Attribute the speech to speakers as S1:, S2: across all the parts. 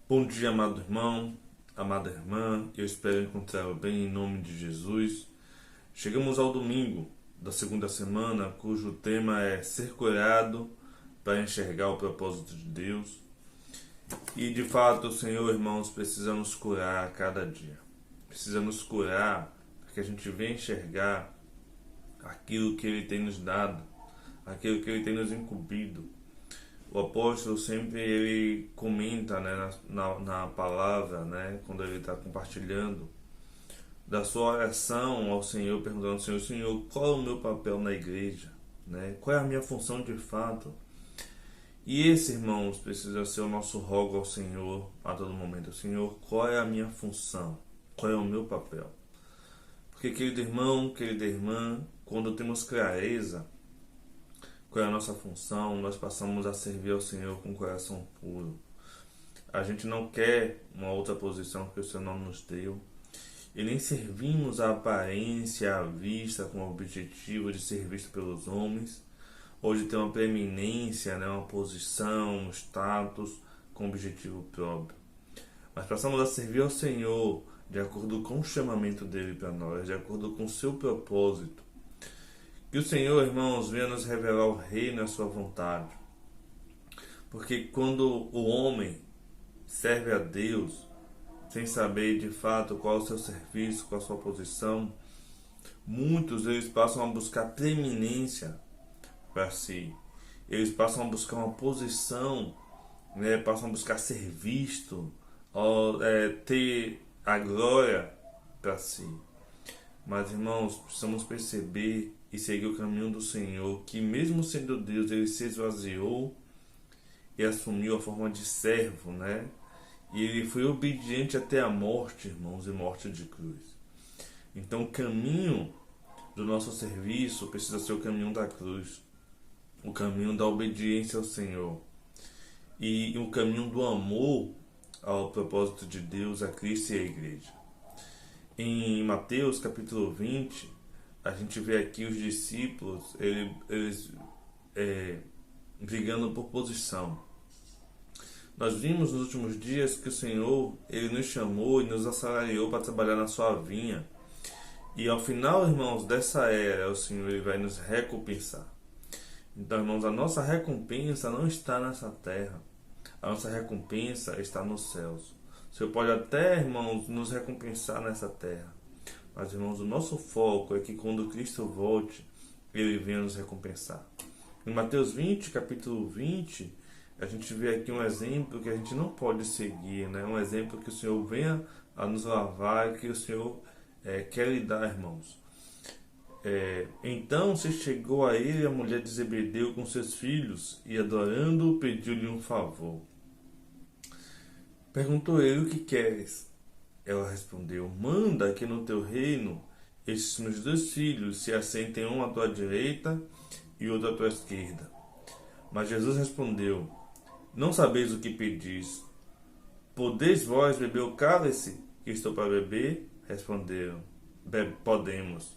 S1: Bom dia, amado irmão, amada irmã. Eu espero encontrar-o bem em nome de Jesus. Chegamos ao domingo da segunda semana, cujo tema é ser curado para enxergar o propósito de Deus. E de fato, Senhor, irmãos, precisa nos curar a cada dia. Precisa nos curar para que a gente venha enxergar aquilo que Ele tem nos dado, aquilo que Ele tem nos incumbido. O apóstolo sempre ele comenta, né, na palavra, né, quando ele está compartilhando da sua oração ao Senhor, perguntando ao Senhor: Senhor, qual é o meu papel na igreja? Né? Qual é a minha função de fato? E esse, irmãos, precisa ser o nosso rogo ao Senhor a todo momento. Senhor, qual é a minha função? Qual é o meu papel? Porque, querido irmão, querida irmã, quando temos clareza qual é a nossa função, nós passamos a servir ao Senhor com o coração puro. A gente não quer uma outra posição que o Senhor não nos deu. E nem servimos a aparência, à vista, com o objetivo de ser visto pelos homens, ou de ter uma preeminência, né, uma posição, um status, com objetivo próprio. Mas passamos a servir ao Senhor de acordo com o chamamento dele para nós, de acordo com o seu propósito. Que o Senhor, irmãos, venha nos revelar o reino e a sua vontade. Porque quando o homem serve a Deus, sem saber de fato qual é o seu serviço, qual é a sua posição, muitos eles passam a buscar preeminência para si. Eles passam a buscar uma posição, né, passam a buscar ser visto, ter a glória para si. Mas, irmãos, precisamos perceber e seguir o caminho do Senhor, que mesmo sendo Deus, ele se esvaziou e assumiu a forma de servo, né? E ele foi obediente até a morte, irmãos, e morte de cruz. Então, o caminho do nosso serviço precisa ser o caminho da cruz, o caminho da obediência ao Senhor e o caminho do amor ao propósito de Deus, a Cristo e à igreja. Em Mateus capítulo 20, a gente vê aqui os discípulos eles brigando por posição. Nós vimos nos últimos dias que o Senhor ele nos chamou e nos assalariou para trabalhar na sua vinha. E ao final, irmãos, dessa era, o Senhor ele vai nos recompensar. Então, irmãos, a nossa recompensa não está nessa terra. A nossa recompensa está nos céus. O Senhor pode até, irmãos, nos recompensar nessa terra. Mas, irmãos, o nosso foco é que quando Cristo volte, Ele venha nos recompensar. Em Mateus 20, capítulo 20, a gente vê aqui um exemplo que a gente não pode seguir, né? Um exemplo que o Senhor venha a nos lavar, que o Senhor quer lhe dar, irmãos. Então se chegou a ele a mulher de Zebedeu com seus filhos e, adorando-o, pediu-lhe um favor. Perguntou ele: o que queres? Ela respondeu: manda que no teu reino estes meus dois filhos se assentem um à tua direita e outro à tua esquerda. Mas Jesus respondeu: não sabeis o que pedis. Podeis vós beber o cálice que estou para beber? Responderam: podemos.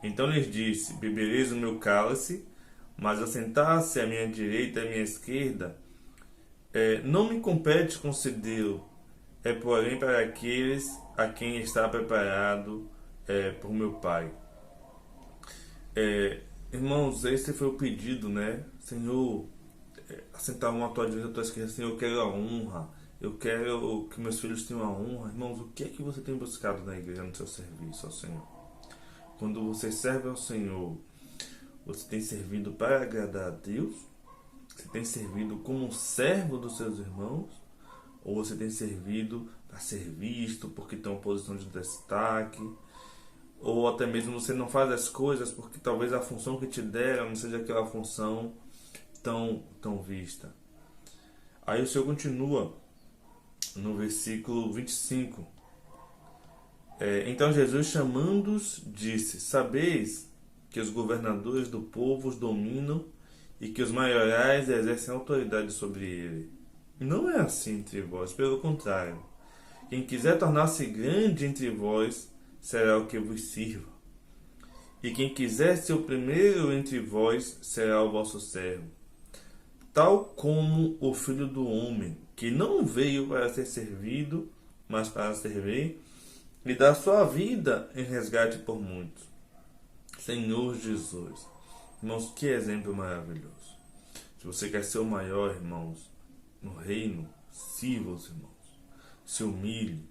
S1: Então lhes disse: bebereis o meu cálice, mas assentar-se à minha direita e à minha esquerda não me compete concedê-lo, porém para aqueles a quem está preparado por meu Pai. Irmãos, esse foi o pedido, né? Senhor, assentar um à tua direita e à tua esquerda. Senhor, eu quero a honra, eu quero que meus filhos tenham a honra. Irmãos, o que é que você tem buscado na igreja, no seu serviço ao Senhor? Quando você serve ao Senhor, você tem servido para agradar a Deus? Você tem servido como um servo dos seus irmãos? Ou você tem servido para ser visto, porque tem uma posição de destaque? Ou até mesmo você não faz as coisas porque talvez a função que te deram não seja aquela função tão vista. Aí o Senhor continua no versículo 25. Então Jesus, chamando-os, disse: sabeis que os governadores do povo os dominam e que os maiorais exercem autoridade sobre ele. Não é assim entre vós, pelo contrário. Quem quiser tornar-se grande entre vós, será o que vos sirva. E quem quiser ser o primeiro entre vós, será o vosso servo. tal como o Filho do Homem, que não veio para ser servido, mas para servir e dar sua vida em resgate por muitos. Senhor Jesus. Irmãos, que exemplo maravilhoso. Se você quer ser o maior, irmãos, no reino, sirva os irmãos. Se humilhe,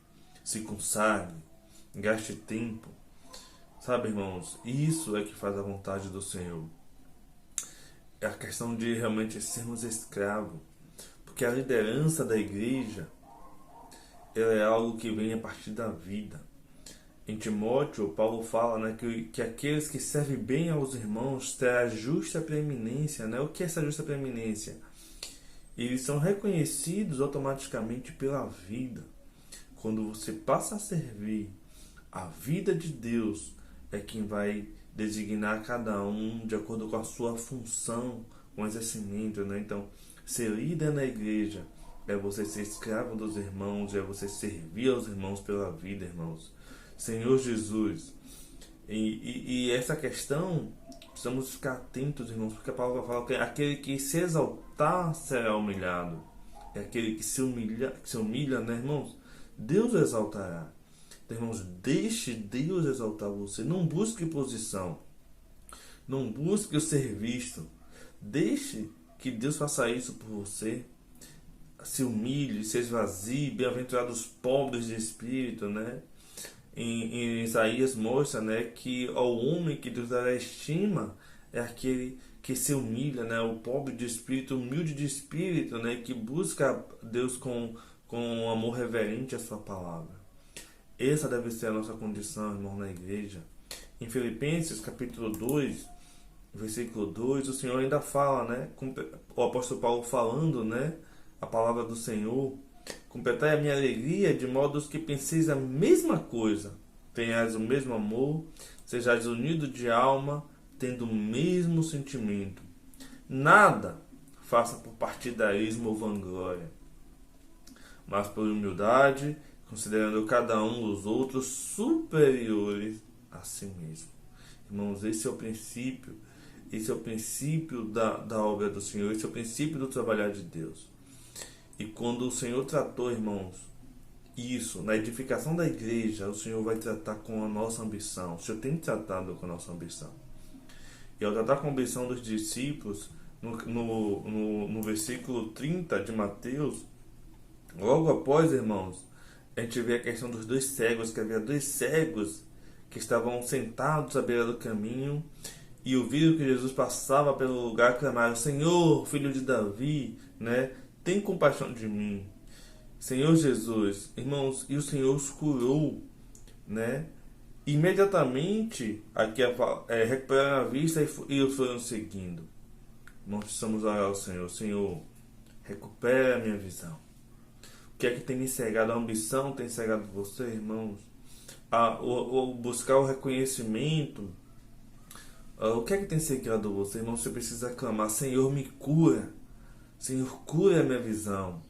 S1: se consagre, gaste tempo. Sabe, irmãos, isso é que faz a vontade do Senhor. É a questão de realmente sermos escravos. Porque a liderança da igreja, ela é algo que vem a partir da vida. Em Timóteo, Paulo fala, né, que aqueles que servem bem aos irmãos têm a justa preeminência. Né? O que é essa justa preeminência? Eles são reconhecidos automaticamente pela vida. Quando você passa a servir, a vida de Deus é quem vai designar cada um de acordo com a sua função, com o exercimento. Né? Então, ser líder na igreja é você ser escravo dos irmãos, é você servir aos irmãos pela vida, irmãos. Senhor Jesus. E essa questão, precisamos ficar atentos, irmãos, porque a palavra fala que aquele que se exaltar será humilhado. É aquele que se humilha, né, irmãos? Deus o exaltará. Então, irmãos, deixe Deus exaltar você. Não busque posição. Não busque o ser visto. Deixe que Deus faça isso por você. Se humilhe, se esvazie. Bem-aventurados os pobres de espírito, né? Em Isaías mostra, né, que ao homem que Deus dará estima é aquele que se humilha, né, o pobre de espírito, humilde de espírito, né, que busca Deus com amor reverente à sua palavra. Essa deve ser a nossa condição, irmão, na igreja. Em Filipenses capítulo 2, versículo 2, o Senhor ainda fala, né, o apóstolo Paulo falando, né, a palavra do Senhor: completai a minha alegria de modo que penseis a mesma coisa, tenhais o mesmo amor, sejais unidos de alma, tendo o mesmo sentimento. Nada faça por partidarismo ou vanglória, mas por humildade, considerando cada um dos outros superiores a si mesmo. Irmãos, esse é o princípio da obra do Senhor, esse é o princípio do trabalhar de Deus. E quando o Senhor tratou, irmãos, isso, na edificação da igreja, o Senhor vai tratar com a nossa ambição. O Senhor tem tratado com a nossa ambição. E ao tratar com a ambição dos discípulos, no versículo 30 de Mateus, logo após, irmãos, a gente vê a questão dos dois cegos, que havia dois cegos que estavam sentados à beira do caminho e ouviram que Jesus passava pelo lugar, clamaram: Senhor, filho de Davi, né? Tem compaixão de mim. Senhor Jesus, irmãos, e o Senhor os curou, né? Imediatamente, aqui recuperaram a vista e os foram seguindo. Nós precisamos orar ao Senhor: Senhor, recupera a minha visão. O que é que tem me cegado? A ambição tem cegado você, irmãos? O buscar o reconhecimento. O que é que tem cegado você, irmão? Você precisa clamar: Senhor, me cura. Senhor, cura a minha visão,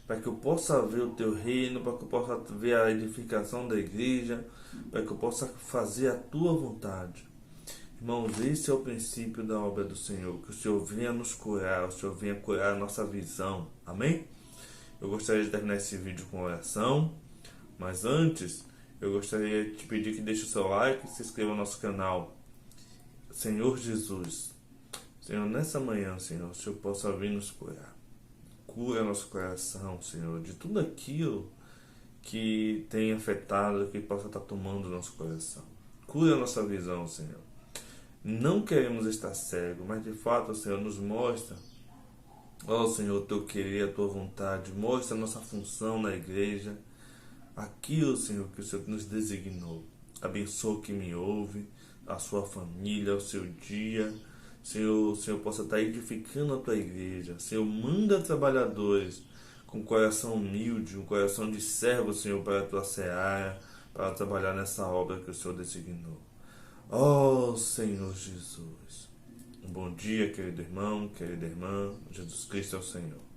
S1: para que eu possa ver o teu reino, para que eu possa ver a edificação da igreja, para que eu possa fazer a tua vontade. Irmãos, esse é o princípio da obra do Senhor, que o Senhor venha nos curar, o Senhor venha curar a nossa visão. Amém? Eu gostaria de terminar esse vídeo com oração, mas antes, eu gostaria de te pedir que deixe o seu like e se inscreva no nosso canal. Senhor Jesus, Senhor, nessa manhã, Senhor, o Senhor possa vir nos curar. Cura nosso coração, Senhor, de tudo aquilo que tem afetado, que possa estar tomando nosso coração. Cura nossa visão, Senhor. Não queremos estar cegos, mas de fato, Senhor, nos mostra, ó Senhor, o teu querer, a tua vontade. Mostra a nossa função na igreja, aquilo, Senhor, que o Senhor nos designou. Abençoa quem me ouve, a sua família, o seu dia. Senhor, o Senhor possa estar edificando a tua igreja. Senhor, manda trabalhadores com coração humilde, um coração de servo, Senhor, para a tua seara, para trabalhar nessa obra que o Senhor designou. Ó Senhor Jesus. Um bom dia, querido irmão, querida irmã. Jesus Cristo é o Senhor.